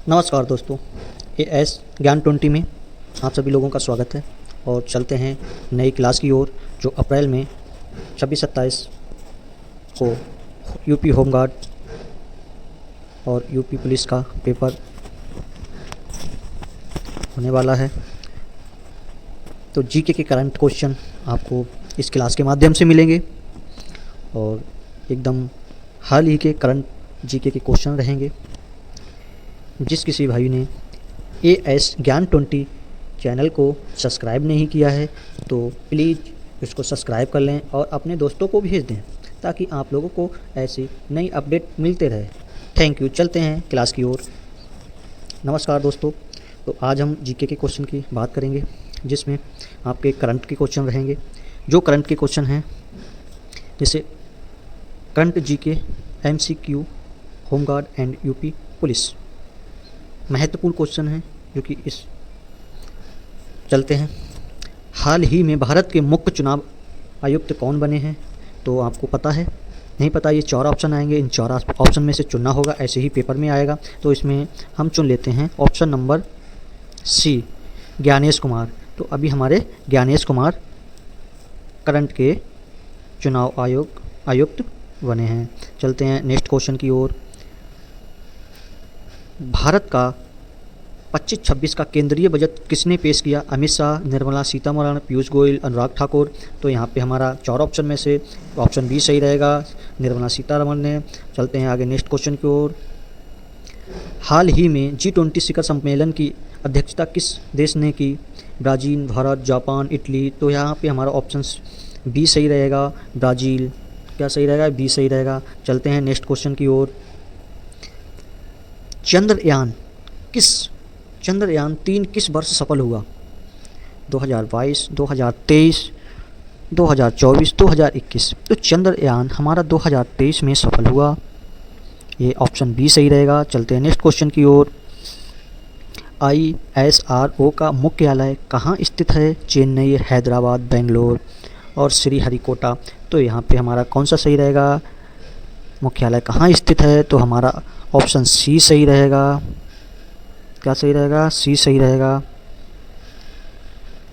नमस्कार दोस्तों, एएस ज्ञान 20 में आप सभी लोगों का स्वागत है। और चलते हैं नई क्लास की ओर, जो अप्रैल में 26-27 को यूपी होमगार्ड और यूपी पुलिस का पेपर होने वाला है। तो जीके के करंट क्वेश्चन आपको इस क्लास के माध्यम से मिलेंगे और एकदम हाल ही के करंट जीके के क्वेश्चन रहेंगे। जिस किसी भाई ने एएस ज्ञान 20 चैनल को सब्सक्राइब नहीं किया है तो प्लीज़ इसको सब्सक्राइब कर लें और अपने दोस्तों को भेज दें, ताकि आप लोगों को ऐसी नई अपडेट मिलते रहे। Thank you. चलते हैं क्लास की ओर। नमस्कार दोस्तों, तो आज हम जीके के क्वेश्चन की बात करेंगे, जिसमें आपके करंट के क्वेश्चन रहेंगे। जो करंट के क्वेश्चन हैं, जैसे current GK, MCQ, home guard and UP police, महत्वपूर्ण क्वेश्चन है जो कि इस चलते हैं। हाल ही में भारत के मुख्य चुनाव आयुक्त कौन बने हैं? तो आपको पता है? नहीं पता? ये 4 ऑप्शन आएंगे, इन 4 ऑप्शन में से चुनना होगा। ऐसे ही पेपर में आएगा, तो इसमें हम चुन लेते हैं option number C, Gyanesh Kumar. तो अभी हमारे ज्ञानेश कुमार करंट के चुनाव आयुक्त बने हैं। चलते हैं नेक्स्ट क्वेश्चन की ओर। भारत का 25-26 का केंद्रीय बजट किसने पेश किया? अमित शाह, निर्मला सीतारमण, पीयूष गोयल, अनुराग ठाकुर। तो यहाँ पे हमारा 4 ऑप्शन में से ऑप्शन बी सही रहेगा, निर्मला सीतारमण ने। चलते हैं आगे नेक्स्ट क्वेश्चन की ओर। हाल ही में G20 शिखर सम्मेलन की अध्यक्षता किस देश ने की? Brazil, Bharat, Japan, Italy. तो यहाँ पे हमारा ऑप्शन बी सही रहेगा, ब्राज़ील। क्या सही रहेगा? बी सही रहेगा। चलते हैं नेक्स्ट क्वेश्चन की ओर। चंद्रयान 3 किस वर्ष सफल हुआ? 2022, 2023, 2024, 2021। तो चंद्रयान हमारा 2023 में सफल हुआ। ये ऑप्शन बी सही रहेगा। चलते हैं नेक्स्ट क्वेश्चन की ओर। ISRO का मुख्यालय कहाँ स्थित है? चेन्नई, हैदराबाद, बेंगलोर और श्रीहरिकोटा। तो यहाँ पे हमारा कौन सा सही रहेगा? मुख्यालय कहाँ स्थित है? तो हमारा ऑप्शन सी सही रहेगा। क्या सही रहेगा? सी सही रहेगा।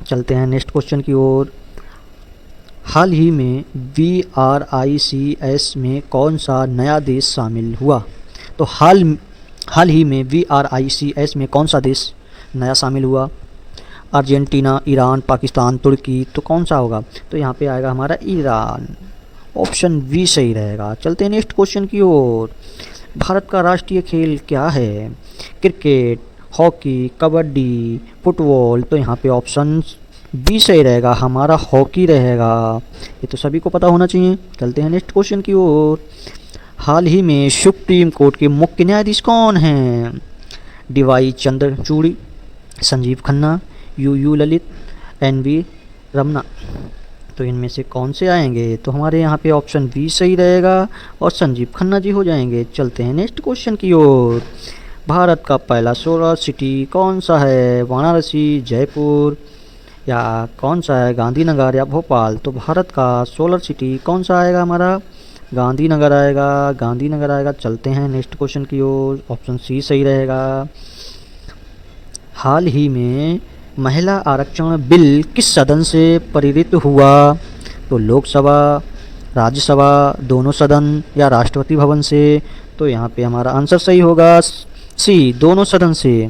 चलते हैं नेक्स्ट क्वेश्चन की ओर। हाल ही में VRICS में कौन सा नया देश शामिल हुआ? तो हाल ही में VRICS में कौन सा देश नया शामिल हुआ? अर्जेंटीना, ईरान, पाकिस्तान, तुर्की। तो कौन सा होगा? तो यहाँ पे आएगा हमारा ईरान। ऑप्शन बी सही रहेगा। चलते हैं नेक्स्ट क्वेश्चन की ओर। भारत का राष्ट्रीय खेल क्या है? Cricket, hockey, kabaddi, football. तो यहाँ पे ऑप्शन बी सही रहेगा, हमारा हॉकी रहेगा। ये तो सभी को पता होना चाहिए। चलते हैं नेक्स्ट क्वेश्चन की ओर। हाल ही में सुप्रीम कोर्ट के मुख्य न्यायाधीश कौन हैं? DY Chandrachud, Sanjeev Khanna, UU Lalit, NV Ramna. तो इनमें से कौन से आएंगे? तो हमारे यहाँ पे ऑप्शन बी सही रहेगा और संजीव खन्ना जी हो जाएंगे। चलते हैं नेक्स्ट क्वेश्चन की ओर। भारत का पहला सोलर सिटी कौन सा है? वाराणसी, जयपुर या कौन सा है? गांधीनगर या भोपाल। तो भारत का सोलर सिटी कौन सा आएगा? हमारा गांधीनगर आएगा। गांधीनगर आएगा। चलते हैं नेक्स्ट क्वेश्चन की ओर। ऑप्शन सी सही रहेगा। हाल ही में महिला आरक्षण बिल किस सदन से पारित हुआ? तो लोकसभा, राज्यसभा, दोनों सदन या राष्ट्रपति भवन से। तो यहाँ पे हमारा आंसर सही होगा सी, दोनों सदन से।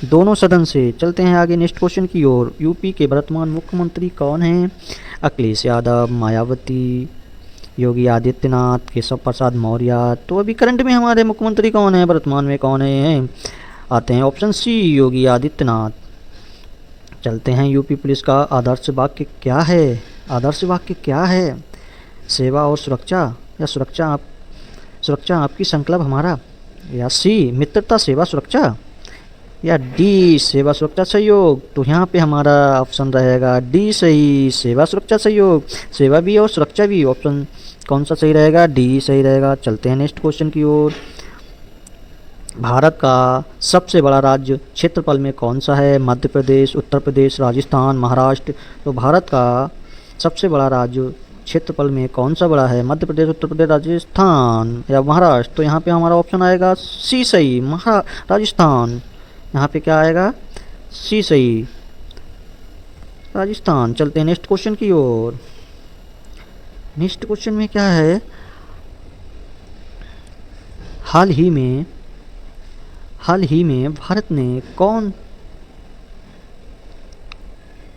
दोनों सदन से। चलते हैं आगे नेक्स्ट क्वेश्चन की ओर। यूपी के वर्तमान मुख्यमंत्री कौन हैं? अखिलेश यादव, मायावती, योगी आदित्यनाथ, केशव प्रसाद मौर्य। तो अभी करंट में हमारे मुख्यमंत्री कौन है? वर्तमान में कौन है? आते हैं ऑप्शन सी, योगी आदित्यनाथ। चलते हैं यूपी पुलिस का आदर्श वाक्य क्या है? आदर्श वाक्य क्या है? सेवा और सुरक्षा, या सुरक्षा आपकी संकल्प हमारा, या सी मित्रता सेवा सुरक्षा, या डी सेवा सुरक्षा सहयोग। तो यहाँ पे हमारा ऑप्शन रहेगा डी सही, सेवा सुरक्षा सहयोग। सेवा भी और सुरक्षा भी। ऑप्शन कौन सा सही रहेगा? डी सही रहेगा। चलते हैं नेक्स्ट क्वेश्चन की ओर। भारत का सबसे बड़ा राज्य क्षेत्रफल में कौन सा है? मध्य प्रदेश, उत्तर प्रदेश, राजस्थान, महाराष्ट्र। तो भारत का सबसे बड़ा राज्य क्षेत्रफल में कौन सा बड़ा है? मध्य प्रदेश, उत्तर प्रदेश, राजस्थान या महाराष्ट्र? तो यहाँ पे हमारा ऑप्शन आएगा सी सही, राजस्थान। यहाँ पे क्या आएगा? सी सही, राजस्थान। चलते हैं नेक्स्ट क्वेश्चन की ओर। नेक्स्ट क्वेश्चन में क्या है? हाल ही में भारत ने कौन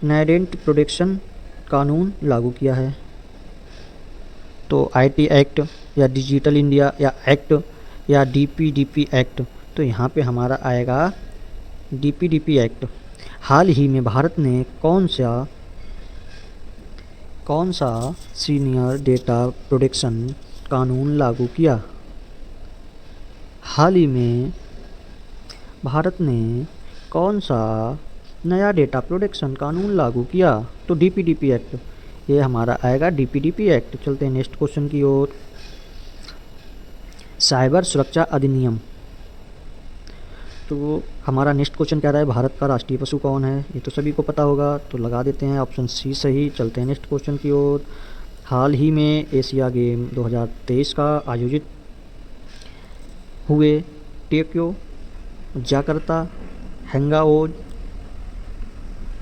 नाइडेंट प्रोटेक्शन कानून लागू किया है? तो आईटी एक्ट या डिजिटल इंडिया या एक्ट या डीपीडीपी एक्ट? तो यहाँ पे हमारा आएगा डीपीडीपी एक्ट। हाल ही में भारत ने कौन सा सीनियर डेटा प्रोटेक्शन कानून लागू किया? हाल ही में भारत ने कौन सा नया डेटा प्रोटेक्शन कानून लागू किया? तो डीपीडीपी एक्ट, ये हमारा आएगा डीपीडीपी एक्ट। चलते हैं नेक्स्ट क्वेश्चन की ओर। साइबर सुरक्षा अधिनियम। तो हमारा नेक्स्ट क्वेश्चन कह रहा है भारत का राष्ट्रीय पशु कौन है? ये तो सभी को पता होगा, तो लगा देते हैं ऑप्शन सी सही। चलते हैं नेक्स्ट क्वेश्चन की ओर। हाल ही में एशिया गेम 2023 का आयोजित हुए टोक्यो, जाकार्ता,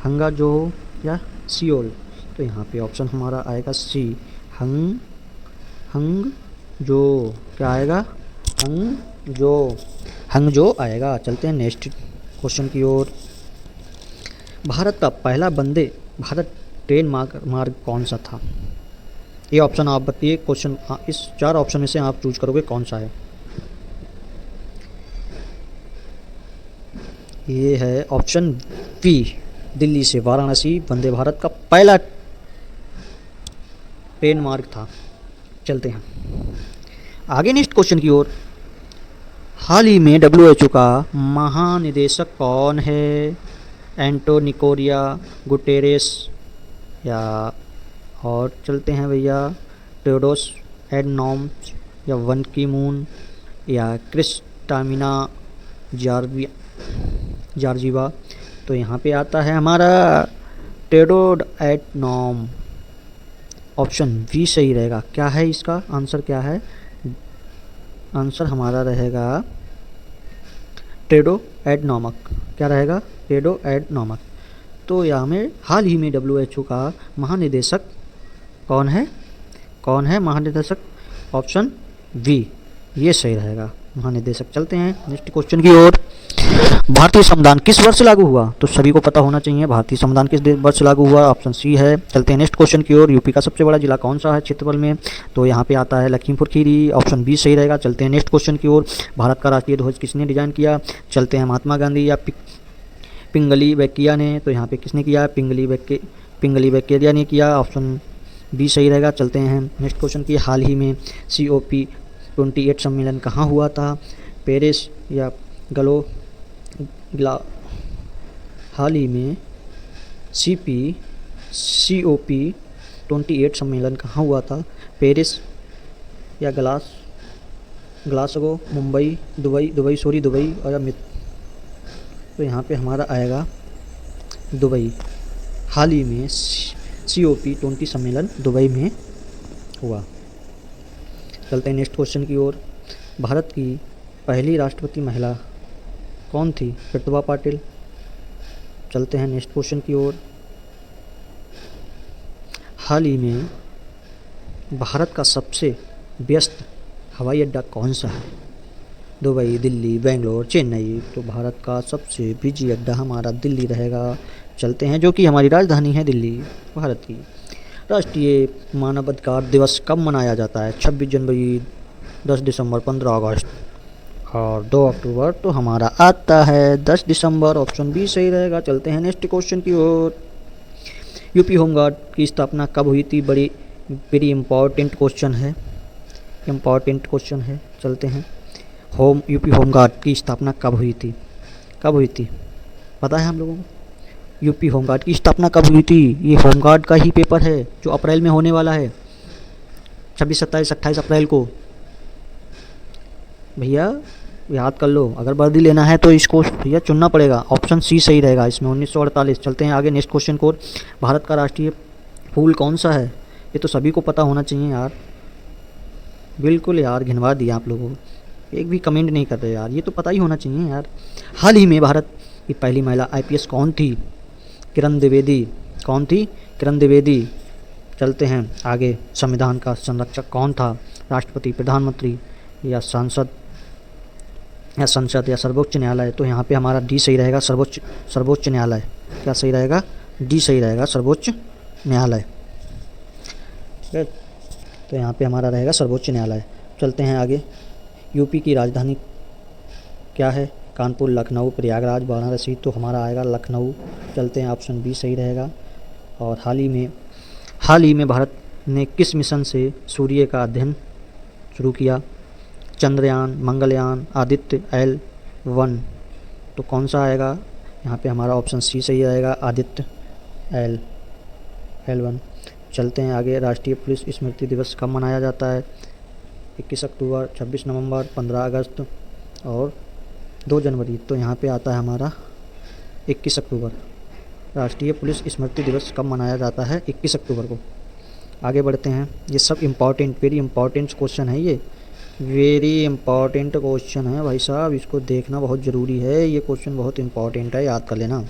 हंगाजो या सियोल? तो यहाँ पे ऑप्शन हमारा आएगा सी, हंगजो। क्या आएगा? हंगजो आएगा। चलते हैं नेक्स्ट क्वेश्चन की ओर। भारत का पहला वंदे भारत ट्रेन मार्ग कौन सा था? ये ऑप्शन आप बताइए। क्वेश्चन इस 4 ऑप्शन में से आप चूज करोगे कौन सा है? ये है ऑप्शन बी, दिल्ली से वाराणसी वंदे भारत का पहला ट्रेन मार्ग था। चलते हैं आगे नेक्स्ट क्वेश्चन की ओर। हाल ही में WHO का महानिदेशक कौन है? एंटोनियो गुटेरेस या और चलते हैं भैया टेड्रोस एडनॉम या वन की मून या क्रिस्टामिना जॉर्जिवा? तो यहाँ पे आता है हमारा टेड्रोस एडनॉम। ऑप्शन बी सही रहेगा। क्या है इसका आंसर? क्या है आंसर? हमारा रहेगा टेड्रोस एडनॉम। क्या रहेगा? Tedros Adhanom. तो यहाँ में हाल ही में WHO का महानिदेशक कौन है? महानिदेशक? ऑप्शन बी, ये सही रहेगा, महानिदेशक। चलते हैं नेक्स्ट क्वेश्चन की ओर। भारतीय संविधान किस वर्ष लागू हुआ? तो सभी को पता होना चाहिए भारतीय संविधान किस वर्ष लागू हुआ। ऑप्शन सी है। चलते हैं नेक्स्ट क्वेश्चन की ओर। यूपी का सबसे बड़ा जिला कौन सा है क्षेत्रफल में? तो यहाँ पे आता है लखीमपुर खीरी। ऑप्शन बी सही रहेगा। चलते हैं नेक्स्ट क्वेश्चन की ओर। भारत का राष्ट्रीय ध्वज किसने डिजाइन किया? चलते हैं महात्मा गांधी या पिंगली वेंकैया ने? तो यहाँ पे किसने किया? पिंगली वेंकैया ने किया। ऑप्शन बी सही रहेगा। चलते हैं नेक्स्ट क्वेश्चन की। हाल ही में COP28 सम्मेलन कहाँ हुआ था? पेरिस या हाल ही में COP28 सम्मेलन कहाँ हुआ था? पेरिस या ग्लासगो, दुबई और या तो यहाँ पे हमारा आएगा दुबई। हाल ही में COP20 सम्मेलन दुबई में हुआ। चलते हैं नेक्स्ट क्वेश्चन की ओर। भारत की पहली राष्ट्रपति महिला कौन थी? प्रतिभा पाटिल। चलते हैं नेक्स्ट क्वेश्चन की ओर। हाल ही में भारत का सबसे व्यस्त हवाई अड्डा कौन सा है? दुबई, दिल्ली, बेंगलोर, चेन्नई? तो भारत का सबसे बिजी अड्डा हमारा दिल्ली रहेगा। चलते हैं, जो कि हमारी राजधानी है दिल्ली भारत की। राष्ट्रीय मानवाधिकार दिवस कब मनाया जाता है? 26 जनवरी, 10 दिसंबर, 15 अगस्त और 2 अक्टूबर? तो हमारा आता है 10 दिसंबर। ऑप्शन बी सही रहेगा। चलते हैं नेक्स्ट क्वेश्चन की ओर। यूपी होमगार्ड की स्थापना कब हुई थी? वेरी इम्पॉर्टेंट क्वेश्चन है। चलते हैं, यूपी होमगार्ड की स्थापना कब हुई थी? पता है हम लोगों को यूपी होमगार्ड की स्थापना कब हुई थी? ये होमगार्ड का ही पेपर है जो अप्रैल में होने वाला है, 26, 27, 28 अप्रैल को। भैया याद कर लो, अगर वर्दी लेना है तो इसको भैया चुनना पड़ेगा। ऑप्शन सी सही रहेगा इसमें, 1948। चलते हैं आगे नेक्स्ट क्वेश्चन को। भारत का राष्ट्रीय फूल कौन सा है? ये तो सभी को पता होना चाहिए यार। बिल्कुल यार, घिनवा दिया आप लोगों को, एक भी कमेंट नहीं कर रहे यार, ये तो पता ही होना चाहिए यार। हाल ही में भारत की पहली महिला आईपीएस कौन थी? किरण द्विवेदी। कौन थी? किरण द्विवेदी। चलते हैं आगे। संविधान का संरक्षक कौन था? राष्ट्रपति, प्रधानमंत्री या सांसद या संसद या सर्वोच्च न्यायालय? तो यहाँ पे हमारा डी सही रहेगा, सर्वोच्च न्यायालय। क्या सही रहेगा? डी सही रहेगा, सर्वोच्च न्यायालय। ठीक है, तो यहाँ पे हमारा रहेगा सर्वोच्च न्यायालय। चलते हैं आगे। यूपी की राजधानी क्या है? कानपुर, लखनऊ, प्रयागराज, वाराणसी। तो हमारा आएगा लखनऊ। चलते हैं, ऑप्शन बी सही रहेगा। और हाल ही में भारत ने किस मिशन से सूर्य का अध्ययन शुरू किया? चंद्रयान, मंगलयान, आदित्य L1। तो कौन सा आएगा? यहाँ पे हमारा ऑप्शन सी सही रहेगा, आदित्य L1। चलते हैं आगे। राष्ट्रीय पुलिस स्मृति दिवस कब मनाया जाता है? 21 अक्टूबर, 26 नवंबर, 15 अगस्त और 2 जनवरी। तो यहाँ पे आता है हमारा 21 अक्टूबर। राष्ट्रीय पुलिस स्मृति दिवस कब मनाया जाता है? 21 अक्टूबर को। आगे बढ़ते हैं। ये सब इम्पॉर्टेंट, वेरी इंपॉर्टेंट क्वेश्चन है, ये वेरी इंपॉर्टेंट क्वेश्चन है भाई साहब, इसको देखना बहुत ज़रूरी है। ये क्वेश्चन बहुत इंपॉर्टेंट है, याद कर लेना।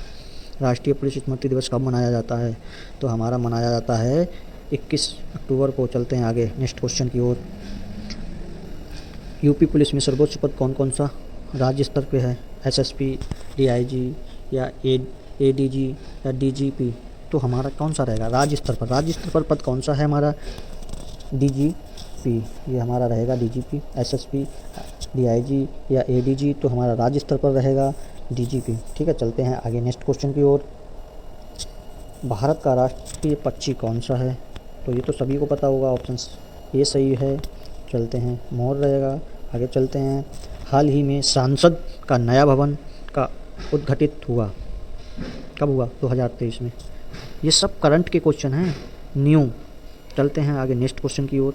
राष्ट्रीय पुलिस स्मृति दिवस कब मनाया जाता है? तो हमारा मनाया जाता है 21 अक्टूबर को। चलते हैं आगे नेक्स्ट क्वेश्चन की ओर। यूपी पुलिस में सर्वोच्च पद कौन कौन सा राज्य स्तर पे है? एसएसपी, डीआईजी या एडीजी या डीजीपी? तो हमारा कौन सा रहेगा? राज्य स्तर पर पद कौन सा है हमारा? डीजीपी, ये हमारा रहेगा डीजीपी। एसएसपी, डीआईजी या एडीजी? तो हमारा राज्य स्तर पर रहेगा डीजीपी। ठीक है, चलते हैं आगे नेक्स्ट क्वेश्चन की ओर। भारत का राष्ट्रीय पक्षी कौन सा है? तो ये तो सभी को पता होगा, ऑप्शन ए सही है। चलते हैं, मोर रहेगा। आगे चलते हैं। हाल ही में संसद का नया भवन का उद्घाटित हुआ, कब हुआ? 2023 में। ये सब करंट के क्वेश्चन हैं, न्यू। चलते हैं आगे नेक्स्ट क्वेश्चन की ओर।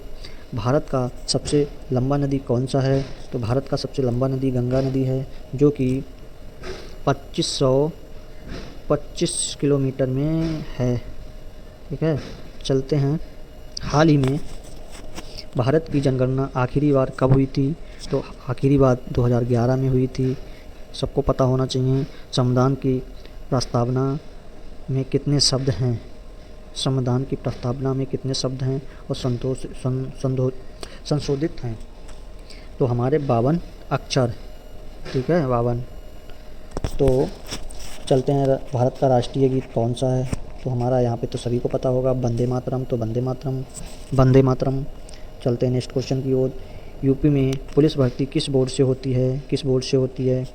भारत का सबसे लंबा नदी कौन सा है? तो भारत का सबसे लंबा नदी गंगा नदी है, जो कि 2525 किलोमीटर में है। ठीक है, चलते हैं। हाल ही में भारत की जनगणना आखिरी बार कब हुई थी? तो आखिरी बार 2011 में हुई थी, सबको पता होना चाहिए। संविधान की प्रस्तावना में कितने शब्द हैं? संविधान की प्रस्तावना में कितने शब्द हैं और संशोधित हैं? तो हमारे 52 अक्षर। ठीक है, 52। तो चलते हैं, भारत का राष्ट्रीय गीत कौन सा है? तो हमारा यहाँ पे तो सभी को पता होगा, वंदे मातरम। तो वंदे मातरम। चलते हैं नेक्स्ट क्वेश्चन की ओर। यूपी में पुलिस भर्ती किस बोर्ड से होती है?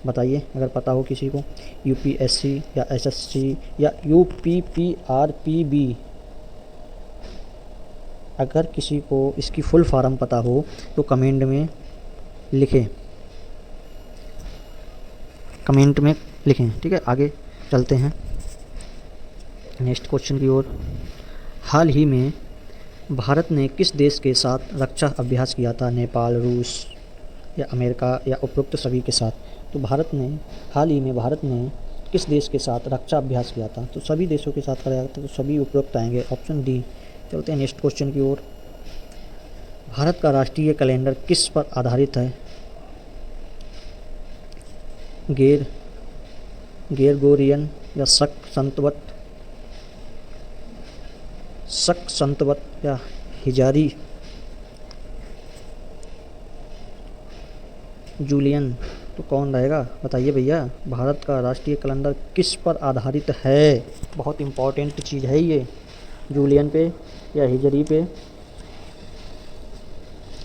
बताइए अगर पता हो किसी को। यूपीएससी या एसएससी या यूपीपीआरपीबी? अगर किसी को इसकी फुल फॉर्म पता हो तो कमेंट में लिखें, ठीक है। आगे चलते हैं नेक्स्ट क्वेश्चन की ओर। हाल ही में भारत ने किस देश के साथ रक्षा अभ्यास किया था? नेपाल, रूस या अमेरिका या उपरोक्त सभी के साथ? तो हाल ही में भारत ने किस देश के साथ रक्षा अभ्यास किया था? तो सभी देशों के साथ कराया था, तो सभी उपरोक्त आएंगे, ऑप्शन डी। चलते हैं नेक्स्ट क्वेश्चन की ओर। भारत का राष्ट्रीय कैलेंडर किस पर आधारित है? ग्रेगोरियन या शक संतवत या हिजारी जूलियन? तो कौन रहेगा बताइए भैया। भारत का राष्ट्रीय कैलेंडर किस पर आधारित है? बहुत इम्पोर्टेंट चीज़ है ये। जूलियन पे या हिजरी पे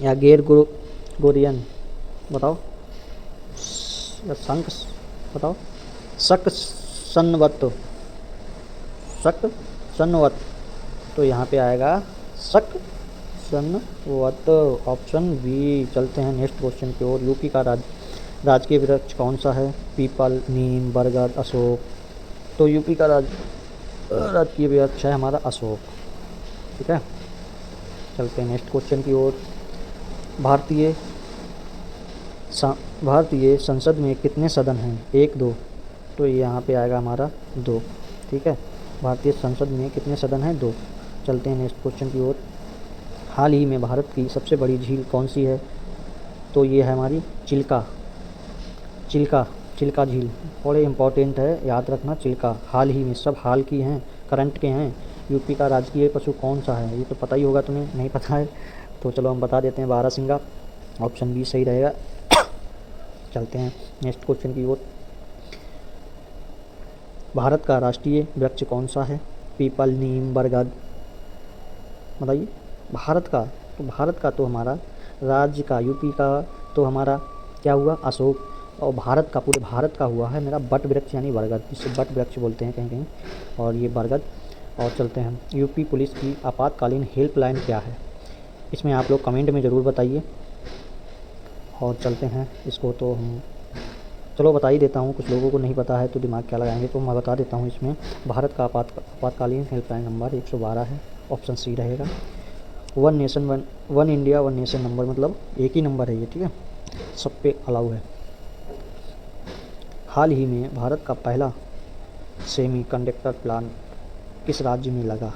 या ग्रेगोरियन? बताओ, या बताओ। शक सन्वत। तो यहाँ पे आएगा शक सन्वत, ऑप्शन बी। चलते हैं नेक्स्ट क्वेश्चन की ओर। यूपी का राजकीय वृक्ष कौन सा है? पीपल, नीम, बरगद, अशोक? तो यूपी का राजकीय वृक्ष है हमारा अशोक। ठीक है, चलते हैं नेक्स्ट क्वेश्चन की ओर। भारतीय संसद में कितने सदन हैं? 1, 2? तो यहाँ पे आएगा हमारा 2। ठीक है, भारतीय संसद में कितने सदन हैं? 2। चलते हैं नेक्स्ट क्वेश्चन की ओर। हाल ही में भारत की सबसे बड़ी झील कौन सी है? तो ये है हमारी चिल्का चिल्का चिल्का झील। बड़े इंपॉर्टेंट है, याद रखना। चिल्का हाल ही में, सब हाल की हैं, करंट के हैं। यूपी का राजकीय पशु कौन सा है? ये तो पता ही होगा तुम्हें, नहीं पता है तो चलो हम बता देते हैं, बारहसिंगा। ऑप्शन बी सही रहेगा। चलते हैं नेक्स्ट क्वेश्चन की ओर। भारत का राष्ट्रीय वृक्ष कौन सा है? पीपल, नीम, बरगद, बताइए। भारत का तो हमारा राज्य का, यूपी का तो हमारा क्या हुआ? अशोक। और भारत का, पूरे भारत का हुआ है मेरा बट वृक्ष यानी बरगद, जिसे बट वृक्ष बोलते हैं कहीं कहीं, और ये बरगद। और चलते हैं, यूपी पुलिस की आपातकालीन हेल्पलाइन क्या है? इसमें आप लोग कमेंट में ज़रूर बताइए। और चलते हैं, इसको तो हम चलो बता ही देता हूँ, कुछ लोगों को नहीं पता है तो दिमाग क्या लगाएंगे, तो मैं बता देता हूँ। इसमें भारत का आपातकालीन हेल्पलाइन नंबर 112 है, ऑप्शन सी रहेगा। One India one nation number, मतलब एक ही नंबर है ये, ठीक है, सब पे अलाउ है। हाल ही में भारत का पहला सेमी कंडक्टर प्लांट किस राज्य में लगा?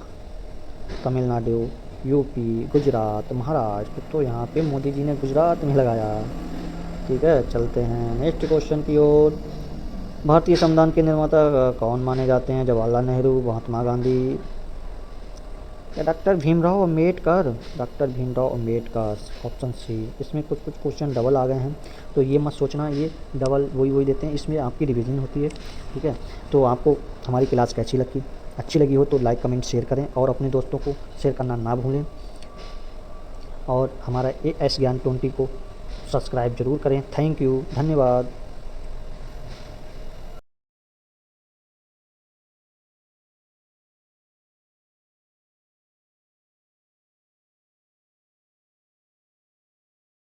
तमिलनाडु, यूपी, गुजरात, महाराष्ट्र। तो यहाँ पे मोदी जी ने गुजरात में लगाया, ठीक है। चलते हैं नेक्स्ट क्वेश्चन की ओर। भारतीय संविधान के निर्माता कौन माने जाते हैं? जवाहरलाल नेहरू, महात्मा गांधी या doctor Bhimrao Ambedkar? Doctor Bhimrao Ambedkar, option C. इसमें कुछ क्वेश्चन डबल आ गए हैं, तो ये मत सोचना ये डबल वही देते हैं, इसमें आपकी रिवीजन होती है, ठीक है। तो आपको हमारी क्लास कैसी लगी? अच्छी लगी हो तो लाइक, कमेंट, शेयर करें, और अपने दोस्तों को शेयर करना ना भूलें। और हमारा AS ज्ञान 20 को सब्सक्राइब ज़रूर करें। थैंक यू, धन्यवाद।